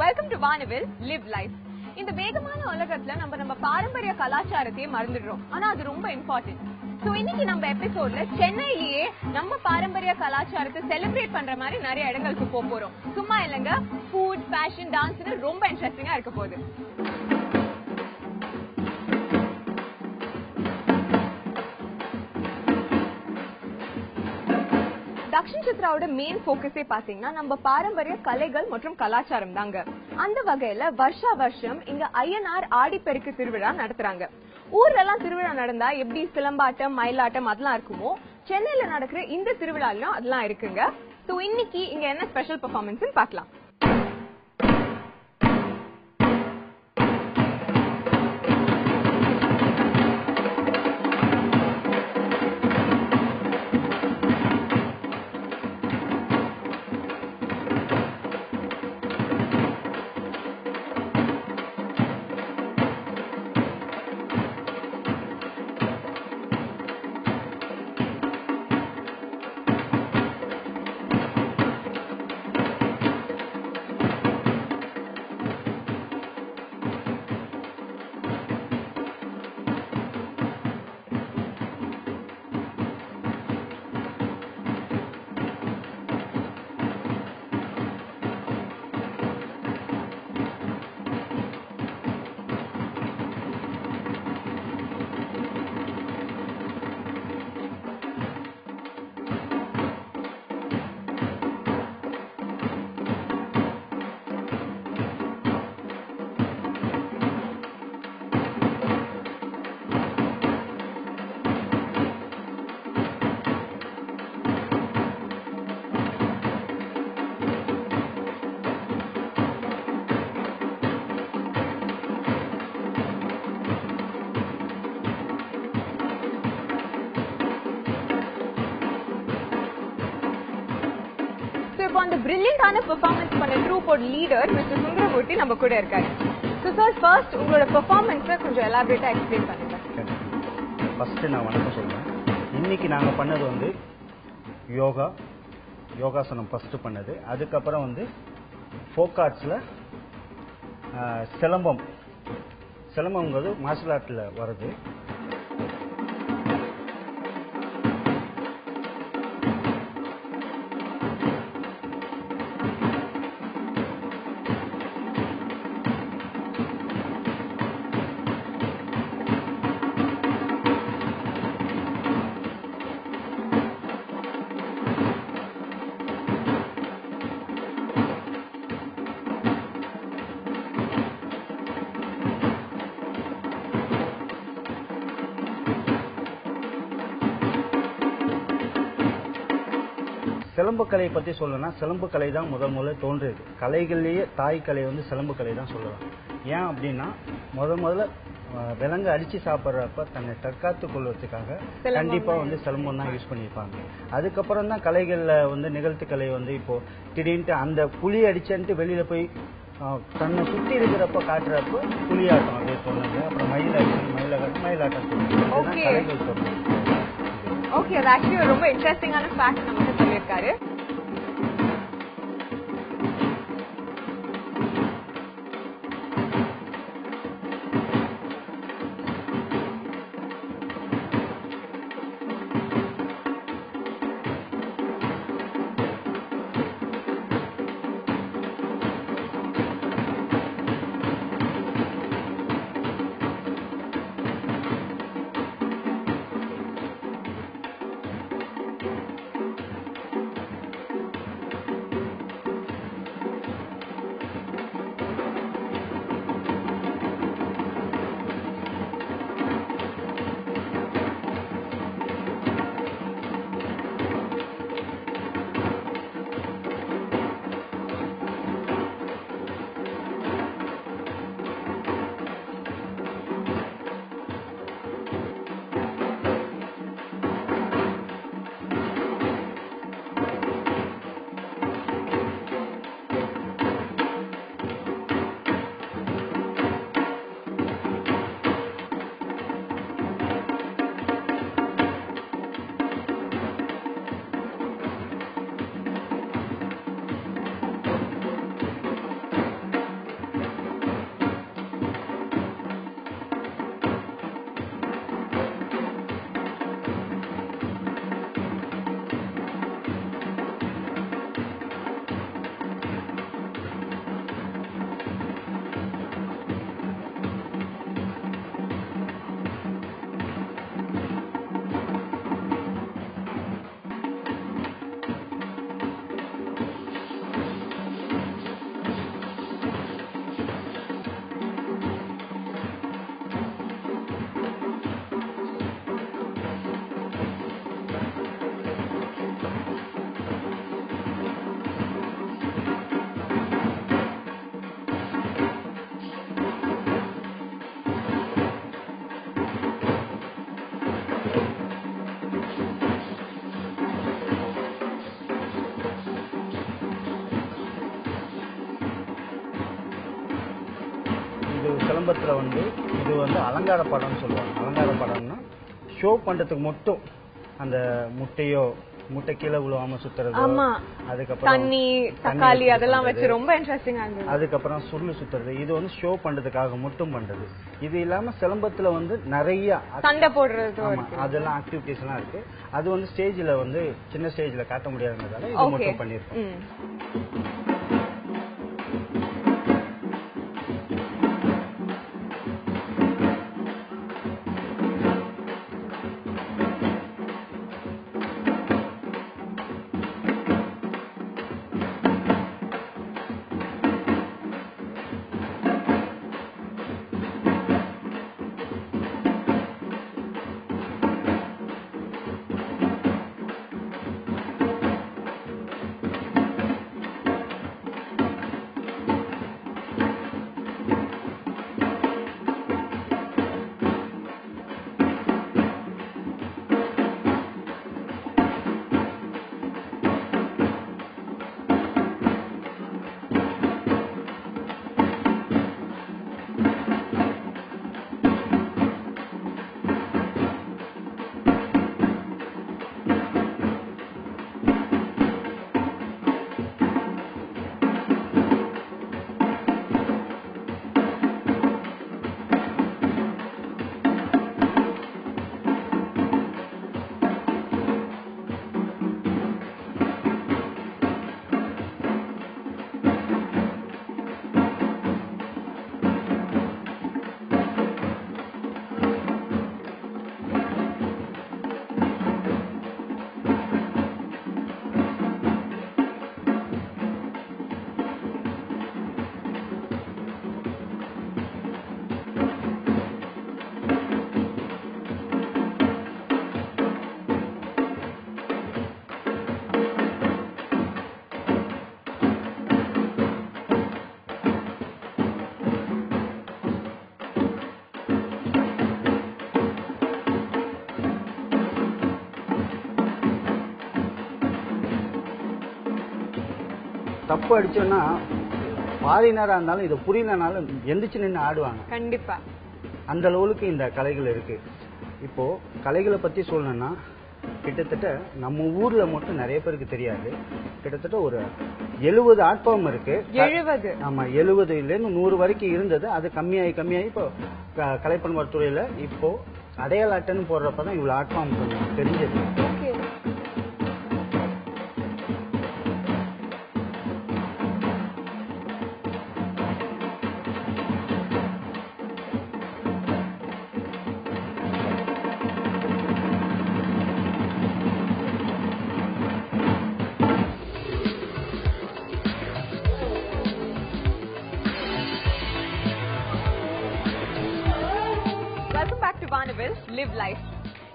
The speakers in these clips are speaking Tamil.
வெல்கம் டு வானவில் லிவ் லைஃப். இந்த வேகமான உலகத்துல நம்ம பாரம்பரிய கலாச்சாரத்தையே மறந்துடுறோம். ஆனா அது ரொம்ப இம்பார்ட்டன்ட். சோ இன்னைக்கு நம்ம எபிசோட்ல சென்னையிலேயே நம்ம பாரம்பரிய கலாச்சாரத்தை செலிப்ரேட் பண்ற மாதிரி நிறைய இடங்களுக்கு போறோம். சும்மா இல்லங்க, ஃபுட், ஃபேஷன், டான்ஸ்னு ரொம்ப இன்ட்ரெஸ்டிங்கா இருக்க போகுது. தக்ஷின் சித்ராவோட மெயின் போக்கஸே பாத்தீங்கன்னா நம்ம பாரம்பரிய கலைகள் மற்றும் கலாச்சாரம் தாங்க. அந்த வகையில வருஷம் இங்க ஐயனார் ஆடிப்பெருக்கு திருவிழா நடத்துறாங்க. ஊர்ல எல்லாம் திருவிழா நடந்தா எப்படி சிலம்பாட்டம், மயிலாட்டம் அதெல்லாம் இருக்குமோ, சென்னையில நடக்கிற இந்த திருவிழாலும் அதெல்லாம் இருக்குங்க. சோ இன்னைக்கு இங்க என்ன ஸ்பெஷல் பெர்ஃபார்மன்ஸ் பார்க்கலாம். அந்த பிரில்லியன்டான பெர்ஃபார்மன்ஸ் பண்ண ட்ரூப்போட லீடர் மிஸ்டர் சுந்தரமூர்த்தி நம்ம கூட இருக்காரு. சோ சார், ஃபர்ஸ்ட் உங்களோட பெர்ஃபார்மன்ஸை கொஞ்சம் எலாபரேட்டா எக்ஸ்பிளைன் பண்ணுங்க. ஃபர்ஸ்ட் நான் வணக்கம் சொல்றேன். இன்னைக்கு நாங்க பண்ணது யோகாசனம் ஃபர்ஸ்ட் பண்ணது. அதுக்கப்புறம் ஃபோக் ஆர்ட்ஸ்ல சிலம்பம்ங்கிறது மார்ஷல் ஆர்ட்ல வருது. சிலம்பு கலையை பத்தி சொல்லணும்னா, சிலம்பு கலை தான் முதல்ல தோன்றியது. கலைகள்லயே தாய் கலை சிலம்பு கலை தான் சொல்லலாம். ஏன் அப்படின்னா முதல்ல விலங்கு அடிச்சு சாப்பிட்றப்ப தன்னை தற்காத்து கொள்வதற்காக கண்டிப்பா சிலம்பம் தான் யூஸ் பண்ணியிருப்பாங்க. அதுக்கப்புறம் தான் கலைகள்ல நிகழ்த்து கலை இப்போ திடீர்னு அந்த புலி அடிச்சுட்டு வெளியில போய் தன்னை சுத்தி இருக்கிறப்ப காட்டுறப்ப புலியாட்டம் அப்படியே சொன்னாங்க. அப்புறம் மயிலாட்டம் சொன்னாங்க. கலைகள் சொன்னாங்க. ஓகே, அது ஆக்சுவலி ரொம்ப இன்ட்ரெஸ்டிங்கான ஃபேக்ட் நமக்கு சொல்லியிருக்காரு. சிலம்பத்துல வந்து இது வந்து அலங்கார படம்னு சொல்லுவாங்க. அலங்கார படம்னா ஷோ பண்றதுக்கு மட்டும் அந்த முட்டை கீழே விழுவாம சுத்துறது, அதுக்கப்புறம் தண்ணி தக்காளி அதெல்லாம் வச்சு ரொம்ப இன்ட்ரெஸ்டிங்கா இருந்தது. அதுக்கப்புறம் சுருள் சுத்துறது, இது வந்து ஷோ பண்றதுக்காக மட்டும் பண்றது. இது இல்லாம சிலம்பத்துல வந்து நிறைய சண்டை போடுறது அதெல்லாம் ஆக்டிவிட்டிஸ் எல்லாம் இருக்கு. அது வந்து ஸ்டேஜ்ல வந்து சின்ன ஸ்டேஜ்ல காட்ட முடியாதனால இது மட்டும் பண்ணிருக்கோம். தப்பு அடிச்சோம்னா பாதினரா இருந்தாலும் இது புரியலனாலும் எந்திரிச்சு நின்று ஆடுவாங்க. கண்டிப்பா அந்த அளவுக்கு இந்த கலைகள் இருக்கு. இப்போ கலைகளை பத்தி சொல்லணும்னா கிட்டத்தட்ட நம்ம ஊர்ல மட்டும் நிறைய பேருக்கு தெரியாது. கிட்டத்தட்ட ஒரு 70 ஆர்ட் ஃபார்ம் இருக்கு. 70? ஆமா, 70ல இருந்து 100 வரைக்கும் இருந்தது. அது கம்மியாகி இப்போ கலைப்பண்பாட்டு துறையில இப்போ அடையாள போடுறப்பதான் இவ்வளவு ஆர்ட் ஃபார்ம் தெரிஞ்சது. Live life.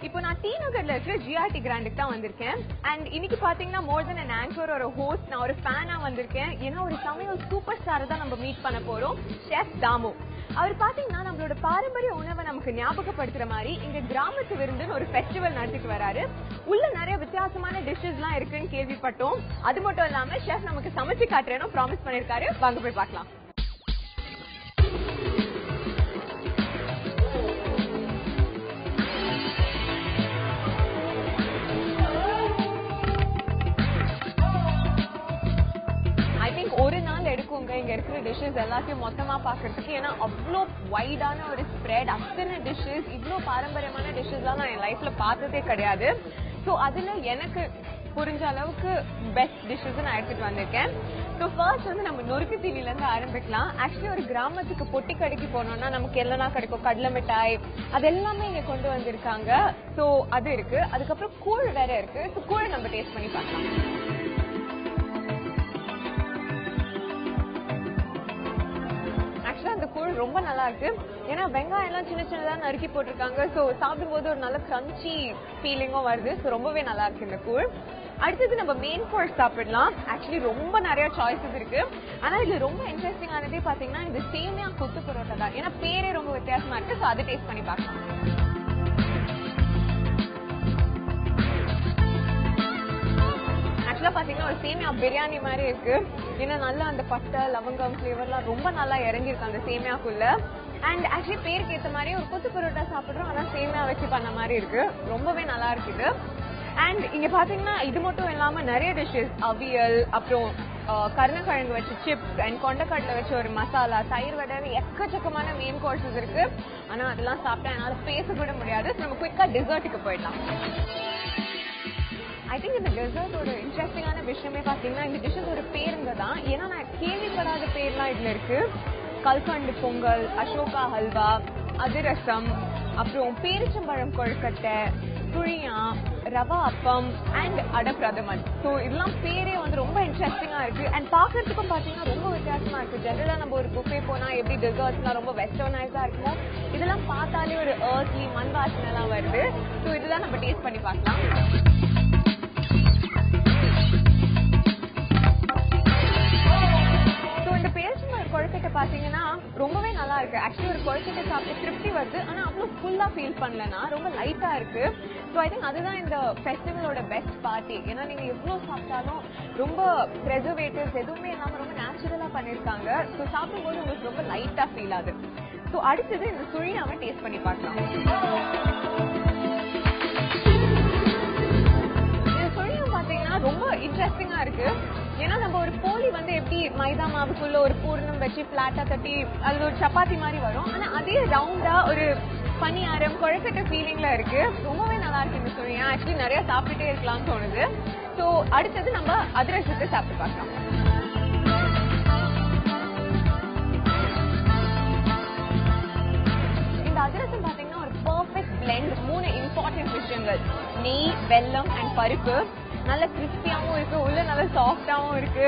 இப்போ நான் டி நகர்ல இருக்கிற ஜிஆர்டி கிராண்டுக்கு தான் வந்திருக்கேன். அண்ட் இன்னைக்கு பாத்தீங்கன்னா மோர் தென் an anchor or a host, நான் ஒரு ஃபேனா வந்திருக்கேன். ஏன்னா ஒரு சமையல் சூப்பர் ஸ்டாரை தான் நம்ம மீட் பண்ண போறோம், ஷெஃப் தாமு. அவர் பாத்தீங்கன்னா நம்மளோட பாரம்பரிய உணவை நமக்கு ஞாபகப்படுத்துற மாதிரி இங்க கிராமத்து விருந்துன்னு ஒரு ஃபெஸ்டிவல் நடத்திட்டு வராரு. உள்ள நிறைய வித்தியாசமான டிஷ்ஷஸ் எல்லாம் இருக்குன்னு கேள்விப்பட்டோம். அது மட்டும் இல்லாம ஷெஃப் நமக்கு சமைச்சு காட்டுறேன்னு ப்ராமிஸ் பண்ணிருக்காரு. வாங்க போய் பார்க்கலாம். ஒரு நாள் எடுக்குங்க இங்க இருக்கிற டிஷ்ஷஸ் எல்லாத்தையும் மொத்தமா பாக்குறதுக்கு. ஏன்னா அவ்வளோ வைடான ஒரு ஸ்ப்ரெட், அத்தனை டிஷ்ஷஸ், இவ்வளோ பாரம்பரியமான டிஷ்ஷஸ் எல்லாம் நான் என் லைஃப்ல பார்த்ததே கிடையாது. ஸோ அதுல எனக்கு புரிஞ்ச அளவுக்கு பெஸ்ட் டிஷ்ஷஸ் நான் எடுத்துட்டு வந்திருக்கேன். ஸோ ஃபர்ஸ்ட் வந்து நம்ம நொறுக்கு தீனில இருந்து ஆரம்பிக்கலாம். ஆக்சுவலி ஒரு கிராமத்துக்கு பொட்டி கடைக்கு போனோம்னா நமக்கு எல்லாம் கிடைக்கும், கடலை மிட்டாய், அது எல்லாமே இங்க கொண்டு வந்திருக்காங்க. ஸோ அது இருக்கு. அதுக்கப்புறம் கூழ் வேற இருக்கு. ஸோ கூழ் நம்ம டேஸ்ட் பண்ணி பார்க்கலாம். அந்த கூழ் ரொம்ப நல்லா இருக்கு. ஏன்னா வெங்காயம் எல்லாம் சின்ன சின்னதா நறுக்கி போட்டிருக்காங்க. சோ சாப்பிடும் போது ஒரு நல்ல கிரன்ச்சி ஃபீலிங்கும் வருது. சோ ரொம்பவே நல்லா இருக்கு இந்த கூழ். அடுத்தது நம்ம மெயின் கோர்ஸ் சாப்பிடலாம். ஆக்சுவலி ரொம்ப நிறைய சாய்ஸஸ் இருக்கு. ஆனா இதுல ரொம்ப இன்ட்ரெஸ்டிங் ஆனதே பாத்தீங்கன்னா இந்த சேமியா கொத்து பரோட்டா தான். ஏன்னா பேரே ரொம்ப வித்தியாசமா இருக்கு. சோ அதை டேஸ்ட் பண்ணி பார்க்கலாம். பாத்தீங்கன்னா ஒரு சேமியா பிரியாணி மாதிரி இருக்கு. ஏன்னா நல்லா அந்த பட்டை லவங்கம் ஃபிளேவர்லாம் ரொம்ப நல்லா இறங்கிருக்கு அந்த சேமியாக்குள்ள. அண்ட் ஆக்சுவலி பேருக்கு ஏத்த மாதிரி ஒரு கொத்து பரோட்டா சாப்பிடுறோம், ஆனா சேமியா வச்சு பண்ண மாதிரி இருக்கு. ரொம்பவே நல்லா இருக்குது. அண்ட் இங்க பாத்தீங்கன்னா இது மட்டும் இல்லாம நிறைய டிஷ்ஷஸ், அவியல், அப்புறம் கருணக்கிழங்கு வச்சு சிப்ஸ் அண்ட் கொண்டக்கடலை வச்சு ஒரு மசாலா, தயிர் வடை, எக்கச்சக்கமான மெயின் கோர்சஸ் இருக்கு. ஆனா அதெல்லாம் சாப்பிட்டா என்னால பேச கூட முடியாது. நம்ம குயிக்கா டெசர்ட்டுக்கு போயிடலாம். ஐ திங்க் இந்த டெசர்ட்டோட இன்ட்ரெஸ்டிங்கான விஷயமே பாத்தீங்கன்னா இந்த டிஷ்ஷஸோட பேருங்க தான். ஏன்னா நான் கேள்விப்படாத பேர்லாம் இதுல இருக்கு. கல்கண்டு பொங்கல், அசோகா ஹல்வா, அதிரசம், அப்புறம் பேரிச்சம்பழம் கொழுக்கட்டை, சுழியா, ரவா அப்பம் அண்ட் அடப்பிரதமன். ஸோ இதெல்லாம் பேரே வந்து ரொம்ப இன்ட்ரெஸ்டிங்கா இருக்கு. அண்ட் பாக்குறதுக்கும் பாத்தீங்கன்னா ரொம்ப வித்தியாசமா இருக்கு. ஜெனரலா நம்ம ஒரு புஃபே போனா எப்படி டெசர்ட்ஸ்லாம் ரொம்ப வெஸ்டர்னைஸா இருக்குமோ, இதெல்லாம் பார்த்தாலே ஒரு ஏர்த்லி மண் வாசனை எல்லாம் வருது. ஸோ இதெல்லாம் நம்ம டேஸ்ட் பண்ணி பார்க்கலாம். கொழுக்கட்டை பாத்தீங்கன்னா ரொம்பவே நல்லா இருக்கு. ஆக்சுவலி ஒரு கொழுக்கட்டை சாப்பிட்டு திருப்தி வருது, ஆனா அவ்வளவு ஃபுல்லா ஃபீல் பண்ணலனா, ரொம்ப லைட்டா இருக்கு. ஸோ ஐ திங்க் அதுதான் இந்த ஃபெஸ்டிவலோட பெஸ்ட் பார்ட்டி. ஏன்னா நீங்க எவ்வளவு சாப்பிட்டாலும் ரொம்ப ப்ரெசர்வேட்டிவ்ஸ் எதுவுமே இல்லாம ரொம்ப நேச்சுரலா பண்ணிருக்காங்க. ஸோ சாப்பிடும்போது உங்களுக்கு ரொம்ப லைட்டா ஃபீல் ஆகுது. ஸோ அடுத்தது இந்த சுழியாவை டேஸ்ட் பண்ணி பார்க்கலாம். இந்த சுழியம் பாத்தீங்கன்னா ரொம்ப இன்ட்ரெஸ்டிங்கா இருக்கு. ஏன்னா நம்ம ஒரு போலி வந்து எப்படி மைதா மாவுக்குள்ள ஒரு பூர்ணம் வச்சு பிளாட்டா தட்டி அது ஒரு சப்பாத்தி மாதிரி வரும், ஆனா அதே ரவுண்டா ஒரு பனியாரம் கொழுக்கட்டை ஃபீலிங்ல இருக்கு. ரொம்பவே நல்லா இருக்கு இந்த சுழியா. ஆக்சுவலி நிறைய சாப்பிட்டுட்டே இருக்கலாம்னு தோணுது. ஸோ அடுத்தது நம்ம அதிரசத்தை சாப்பிட்டு பார்க்கலாம். இந்த அதிரசம் பாத்தீங்கன்னா ஒரு பெர்ஃபெக்ட் பிளெண்ட். 3 இம்பார்ட்டன்ட் விஷயங்கள், நெய், வெல்லம் அண்ட் பருப்பு. நல்ல கிறிஸ்பியாவும் இருக்கு, உள்ள நல்ல சாஃப்டாவும் இருக்கு.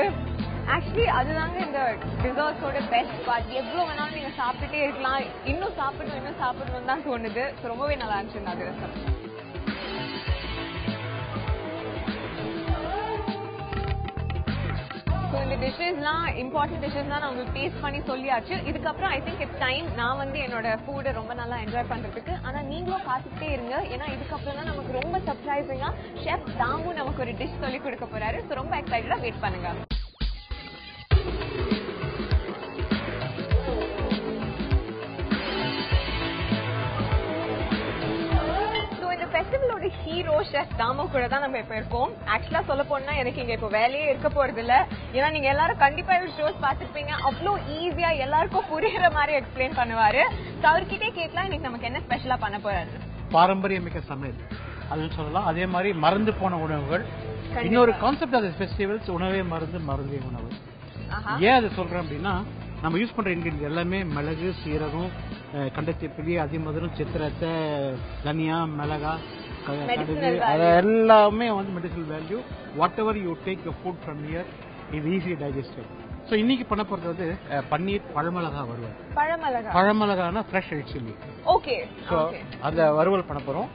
ஆக்சுவலி அதுதாங்க இந்த டிசர்ட்ஸோட பெஸ்ட் பார்ட். எவ்வளவு வேணாலும் நீங்க சாப்பிட்டுட்டே இருக்கலாம். இன்னும் சாப்பிடணும் தான் தோணுது. ரொம்பவே நல்லா இருந்துச்சு இந்த அதிரசம். இந்த டிஷ்ஷஸ்லாம் இம்பார்ட்டன்ட் டிஷ்ஷஸ்லாம் நான் உங்களுக்கு டேஸ்ட் பண்ணி சொல்லியாச்சு. இதுக்கப்புறம் ஐ திங்க் இட்ஸ் டைம் நான் வந்து என்னோட ஃபுட்டை ரொம்ப நல்லா என்ஜாய் பண்றதுக்கு. ஆனா நீங்களும் பார்த்துட்டே இருங்க, ஏன்னா இதுக்கப்புறம் தான் நமக்கு ரொம்ப சர்ப்ரைசிங்கா ஷெஃப் தாமு நமக்கு ஒரு டிஷ் சொல்லி கொடுக்க போறாரு. ஸோ ரொம்ப எக்ஸைட்டடா வெயிட் பண்ணுங்க. ஃபெஸ்டிவலோட ஹீரோ ஷெஃப் தாமு கூட தான் நம்ம இப்ப இருக்கோம். ஆக்சுவலா சொல்ல போனா எனக்கு இங்க இப்ப வேலையே இருக்க போறது இல்ல. ஏன்னா நீங்க எல்லாரும் கண்டிப்பா ஷோஸ் பாத்துருப்பீங்க. அவ்வளவு ஈஸியா எல்லாருக்கும் புரியுற மாதிரி எக்ஸ்பிளைன் பண்ணுவாரு. அவர்கிட்டே கேட்கலாம் இன்னைக்கு நமக்கு என்ன ஸ்பெஷலா பண்ண போறாரு. பாரம்பரியமிக்க சமையல் அதுன்னு சொல்லலாம். அதே மாதிரி மறந்து போன உணவுகள். இன்னொரு கான்செப்ட் ஆஃப் ஃபெஸ்டிவல்ஸ் உணவே மருந்து, மருந்தே உணவு. ஏன் அது சொல்றேன் அப்படின்னா, நம்ம யூஸ் பண்ற இன்கிரிடியன்ட் எல்லாமே மிளகு, சீரகம், கண்டத்திப்பிலி, அதிமதுரம், சித்திரத்தை, தனியா, மிளகா, கடுகு, அது எல்லாமே வந்து medicinal value. Whatever you take the food from here இது ஈஸி டைஜஸ்டட். ஸோ இன்னைக்கு பண்ண போறது வந்து பன்னீர் பழமிளகா வறுவல். பழமிளகானா fresh red chilli. Okay. So அந்த வறுவல் பண்ண போறோம்.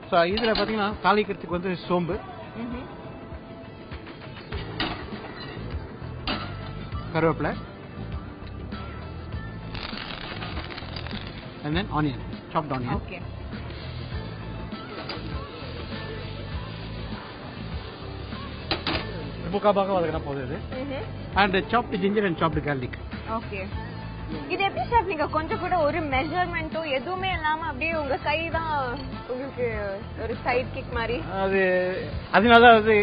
ஸோ இதுல பாத்தீங்கன்னா தாளிக்கிறதுக்கு வந்து சோம்பு, கருவேப்பிலை, and then onion, chopped onion. Okay. முக்காபாக வதக்கினா போகுது. And chopped ginger and chopped garlic. Okay. இது எப்படி சார் நீங்க கொஞ்சம் கூட ஒரு மெஷர்மென்ட்டோ எதுவுமே இல்லாம அப்படியே உங்க கை தான் உங்களுக்கு ஒரு சைட் கிக் மாதிரி? அதனால அது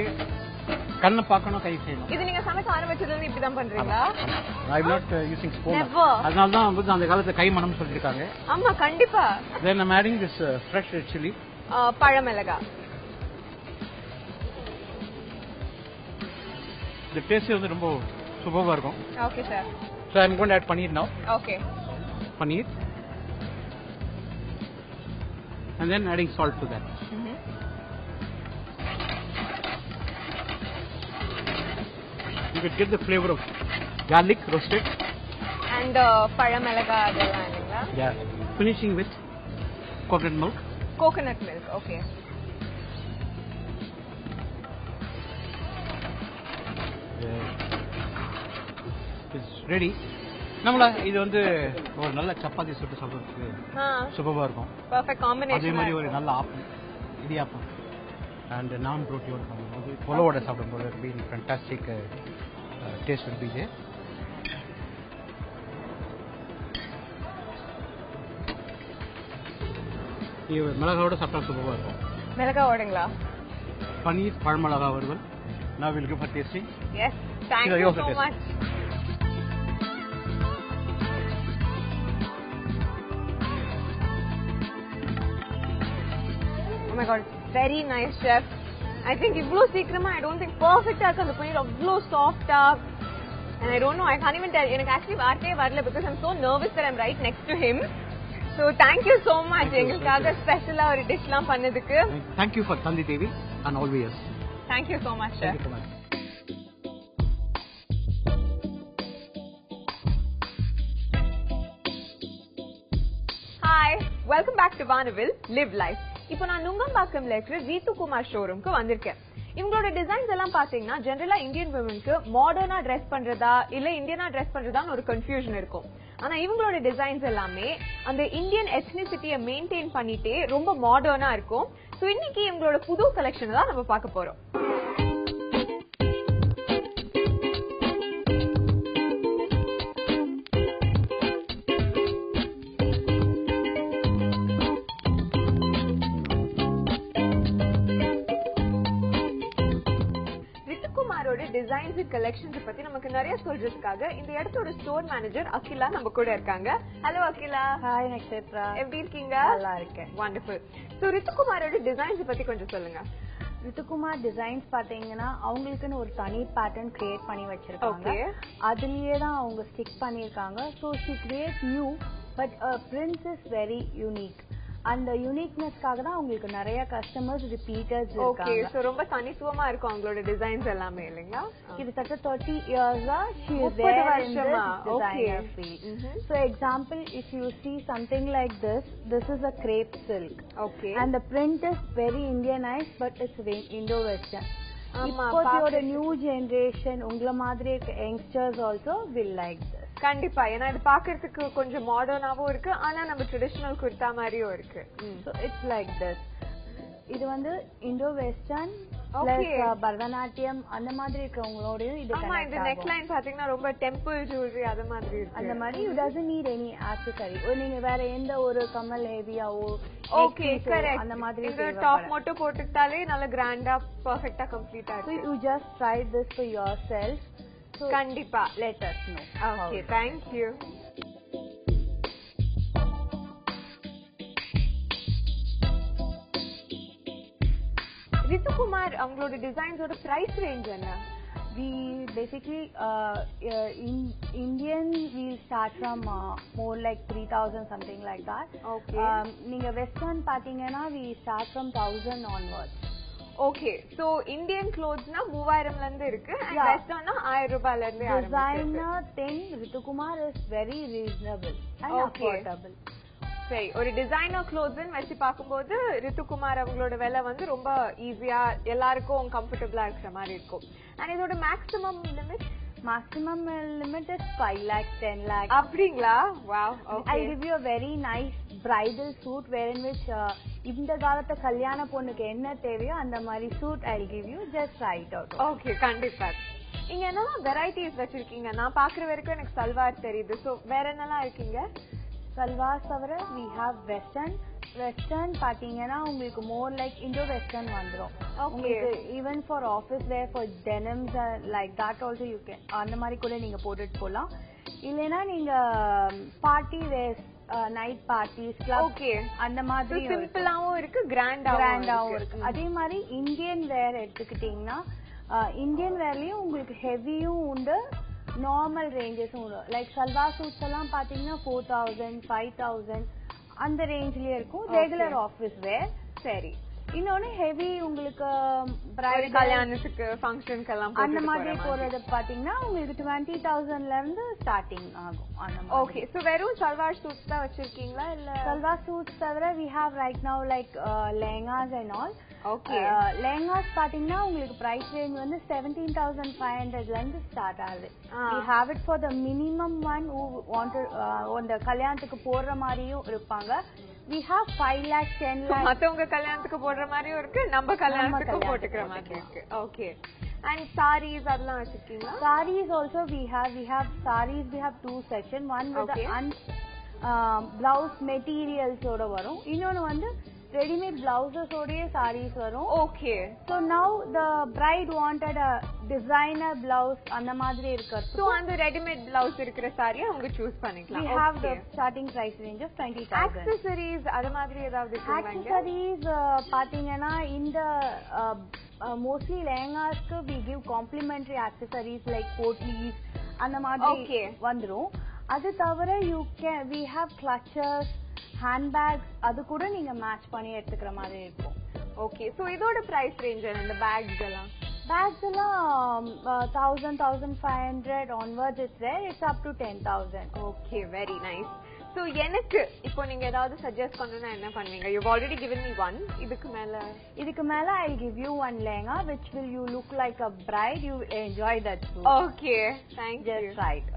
கண்ணை பார்க்கணும், கை செய்யணும். இது நீங்க சமைக்க ஆரம்பிச்சதுல இப்படி தான் பண்றீங்களா? I am not using spoon. அதனால தான் வந்து அந்த காலத்துல கை மணம் சொல்லிருக்காங்க. ஆமா கண்டிப்பா. Then I am adding this fresh red chili. பழமிளகா. The taste வந்து ரொம்ப சூப்பரா இருக்கும். Okay sir. So I am going to add paneer now. Okay. Paneer. And then adding salt to that. You could get the flavor of garlic roasted. And paramalaga adella illa. Yeah. Finishing with coconut milk. Coconut milk, okay. It's ready. நம்மள இது வந்து ஒரு நல்ல சப்பாத்தி சுட்டு சாப்பிடுறதுக்கு சூப்பரா இருக்கும். Perfect combination. அதே மாதிரி ஒரு நல்ல ஆப்பம், இடியாப்பம் and நான் ரோட்டியோட சாப்பிடும்போது பொலவோட சாப்பிடும்போது it'll be fantastic taste will be there. மிளகாவோட சாப்பிட்டா சூப்பராக இருக்கும். மிளகாவோடுங்களா? பன்னீர் பழமிளகா வறுவல். Now we'll go for tasting. Yes, thank you so much. Oh my god, very nice chef. I think ivlo seekrama I don't think perfect ah irukku, the paneer avlo soft ah, and I don't know, I can't even tell. Enak actually vaarthe varala because I'm so nervous that I'm right next to him. So thank you so much engalkaga special ah oru dish la pannadukku. Thank you for Tandi Devi and always. Thank you so much, chef. Thank you so much. Hi, welcome back to Vanaville Live Life. இப்போ நான் நுங்கம்பாக்கம்ல இருக்கிற ரீத்து குமார் ஷோரூம்க்கு வந்திருக்கேன். இவங்களோட டிசைன்ஸ் எல்லாம் பாத்தீங்கன்னா ஜெனரலா இந்தியன் விமனுக்கு மாடர்னா ட்ரெஸ் பண்றதா இல்ல இந்தியனா ட்ரெஸ் பண்றதான்னு ஒரு கன்ஃபியூஷன் இருக்கும். ஆனா இவங்களோட டிசைன்ஸ் எல்லாமே அந்த இந்தியன் எத்னிசிட்டியை மெயின்டைன் பண்ணிட்டே ரொம்ப மாடர்னா இருக்கும். சோ இன்னைக்கு இவங்களோட புது கலெக்ஷன் தான் நம்ம பார்க்க போறோம். டிசைன்ஸ் கலெக்ஷன்ஸ் பத்தி நமக்கு நிறைய சொல்றதுக்காக இந்த இடத்தோட ஸ்டோர் மேனேஜர் அகிலா நம்ம கூட இருக்காங்க. ஹலோ அகிலா. ஹாய் நக்ஷத்ரா. எப்படி இருக்கீங்க? நல்லா இருக்கேன். வண்டர்ஃபுல். சோ ரித்துகுமாரோட டிசைன்ஸ் பத்தி கொஞ்சம் சொல்லுங்க. ரித்துகுமார் டிசைன்ஸ் பாத்தீங்கன்னா அவங்களுக்குன்னு ஒரு தனி பேட்டர்ன் கிரியேட் பண்ணி வச்சிருக்காங்க. அதுலயே தான் அவங்க ஸ்டிக் பண்ணிருக்காங்க. So she create new but prints is very unique. அந்த யூனிக்னஸ்க்காக தான் உங்களுக்கு நிறைய கஸ்டமர்ஸ் ரிப்பீட்டர்ஸ் இருக்காங்க. ஓகே, சோ ரொம்ப தனித்துவமா இருக்கும் அவங்களோட டிசைன்ஸ் எல்லாமே இல்லைங்களா? கிட்டத்தட்ட 30 இயர்ஸா she is there in this designer field. So example, if you see something like this is a crepe silk. Okay. And the print is very Indianized but it's Indo-Western. இப்போ நியூ ஜெனரேஷன் உங்கள மாதிரி youngsters also will like this. கண்டிப்பா, ஏன்னா இது பாக்குறதுக்கு கொஞ்சம் மாடர்னாவும் இருக்கு, ஆனா நம்ம ட்ரெடிஷனல் குர்தா மாதிரியும் இருக்கு. So it's like this. இது வந்து இண்டோ வெஸ்டர்ன் பிளஸ் பரதநாட்டியம் அந்த மாதிரி இருக்கவங்களோடயும் இது கனெக்ட் ஆகும். இந்த நெக் லைன் பாத்தீங்கன்னா ரொம்ப டெம்பிள் ஜுவல்லரி அந்த மாதிரி இருக்கு. அந்த மாதிரி you doesn't need any accessory. நீங்க வேற எந்த ஒரு கமல் ஹெவியாவோ ஓகே கரெக்ட் அந்த மாதிரி இந்த டாப் மட்டும் போட்டுட்டாலே நல்ல கிராண்டா பெர்ஃபெக்ட்டா கம்ப்ளீட்டா இருக்கு. So you just try this for yourself. So கண்டிப்பா let us know. Okay, thank you. ரித்துகுமார் அவங்களோட டிசைன்ஸோட பிரைஸ் ரேஞ்ச் என்ன? We basically in Indian we start from more like 3,000 something like that. Okay. நீங்க வெஸ்டர்ன் பாத்தீங்கன்னா we start from 1,000 onwards. Okay, so Indian க்ளோத்ஸ்னா 3000 ல இருந்து இருக்கு and வெஸ்டர்ன்னா 1000 ரூபாயில இருந்து ஆரம்பிக்குது. Designer thing ரித்துகுமார் is very reasonable and affordable. சரி, ஒரு டிசைனர் க்ளோத்ஸ்ன்னு வச்சு பாக்கும்போது ரித்துகுமார் அவங்களோட விலை வந்து ரொம்ப ஈஸியா எல்லாருக்கும் கம்ஃபர்டபிளா இருக்கிற மாதிரி இருக்கும். and இதோட maximum limit? Maximum limit is 5 lakhs, 10 lakhs. அப்படிங்களா? Wow. Okay. I'll give you a very nice bridal suit wherein which இந்த காலத்து கல்யாண பொண்ணுக்கு என்ன தேவையோ அந்த மாதிரி suit I'll give you. Just try it out. Okay, கண்டிப்பா. இங்க என்னெல்லாம் வெரைட்டிஸ் வச்சிருக்கீங்க? நான் பாக்குற வரைக்கும் எனக்கு சல்வார் தெரியுது. சோ வேற என்னெல்லாம் இருக்கீங்க? சல்வார் தவிர we have western பாத்தீங்கன்னா உங்களுக்கு more like Indo western வந்துரும். உங்களுக்கு even for office wear, for denims like that also you can அந்த மாதிரி கூட நீங்க போட்டுட்டு போலாம். இல்லனா நீங்க party wears, night parties, club அந்த மாதிரி சிம்பிளாவும் இருக்கு, கிராண்டாவும் இருக்கு. அதே மாதிரி இந்தியன் வேர் எடுத்துக்கிட்டீங்கன்னா இந்தியன் வேர்லயும் உங்களுக்கு ஹெவியும் உண்டு, நார்மல் ரேஞ்சஸும் உண்டு. லைக் சல்வார் சூட்ஸ் எல்லாம் பாத்தீங்கன்னா 4,000 5,000 அந்த ரேஞ்ச்லயே இருக்கும். ரெகுலர் ஆபீஸ் வேர். சரி, இன்னொன்னு ஹெவி உங்களுக்கு கல்யாணத்துக்கு ஃபங்க்ஷனுக்கு எல்லாம் அந்த மாதிரி போறது பாத்தீங்கன்னா உங்களுக்கு 20,000 ல இருந்து ஸ்டார்டிங் ஆகும். ஓகே, சோ வெறும் சல்வார் சூட்ஸ் தான் வச்சிருக்கீங்களா இல்ல? சல்வார் சூட்ஸ் தவிர we have right now like lehengas and all. Okay, lehengas பாத்தீங்கன்னா உங்களுக்கு பிரைஸ் ரேஞ்ச் வந்து 17,500 ல இருந்து ஸ்டார்ட் ஆகுது. we have it for the minimum one who want அந்த கல்யாணத்துக்கு போடுற மாதிரியும் இருப்பாங்க. we have 5 lakhs 10 lakhs மத்தவங்க கல்யாணத்துக்கு போடுற மாதிரியும் இருக்கு, நம்ம கல்யாணத்துக்கு போட்டுக்கிற மாதிரி இருக்கு. ஓகே, and sarees அதெல்லாம் வச்சிருக்கீங்களா? Sarees also we have sarees. We have two section. One with the blouse materials ஓட வரும். இன்னொன்னு வந்து ready-made blouses ஓடியே sarees வரும். Okay. So now the bride wanted a designer blouse அந்த மாதிரி இருக்கிறது. So அந்த ready-made blouse இருக்கிற சாரியை அவங்க choose பண்ணிக்கலாம். We have the starting price range of 20,000. Accessories அது மாதிரி ஏதாவது இருக்குங்களா? Accessories பாத்தீங்கன்னா இந்த mostly lehengasக்கு we give complimentary accessories like potlies அந்த மாதிரி வந்துரும். அது தவிர we have clutches, handbags அது கூட நீங்க மேட்ச் பண்ணி எடுத்துக்கிற மாதிரி இருக்கும். ஓகே. சோ இதோட பிரைஸ் ரேஞ்ச் என்ன? இந்த பேக்ஸ் எல்லாம் எல்லாம் 1,000-1,500 onwards is there. It's up to 10,000. Okay, very nice. So எனக்கு இப்போ நீங்க ஏதாவது சஜஸ்ட் பண்ணனும்னா என்ன பண்ணுவீங்க? You've already given me one. இதுக்கு மேல I'll give you one lehenga which will you look like a bride. You will enjoy that too. Okay, thank you. Just right.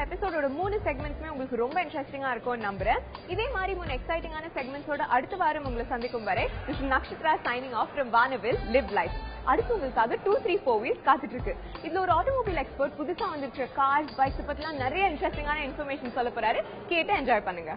எபிசோடோட 3 செக்மெண்ட்ஸ்மே உங்களுக்கு ரொம்ப இன்ட்ரெஸ்டிங்கா இருக்கும்னு நம்புறேன். இதே மாதிரி 3 எக்ஸைட்டிங்கான செக்மெண்ட்ஸோட அடுத்த வாரம் உங்களை சந்திக்கும் வரை this is Nakshatra signing off from Vanaville Live Life. அடுத்து உங்களுக்காக 2-3-4 வீல்ஸ் காத்துட்டு இருக்கு. இதுல ஒரு ஆட்டோமொபைல் எக்ஸ்பர்ட் புதுசா வந்திருக்கிற கார்ஸ், பைக்ஸ் பத்திலாம் நிறைய இன்ட்ரெஸ்டிங்கான இன்ஃபர்மேஷன் சொல்ல போறாரு. கேட்டு என்ஜாய் பண்ணுங்க.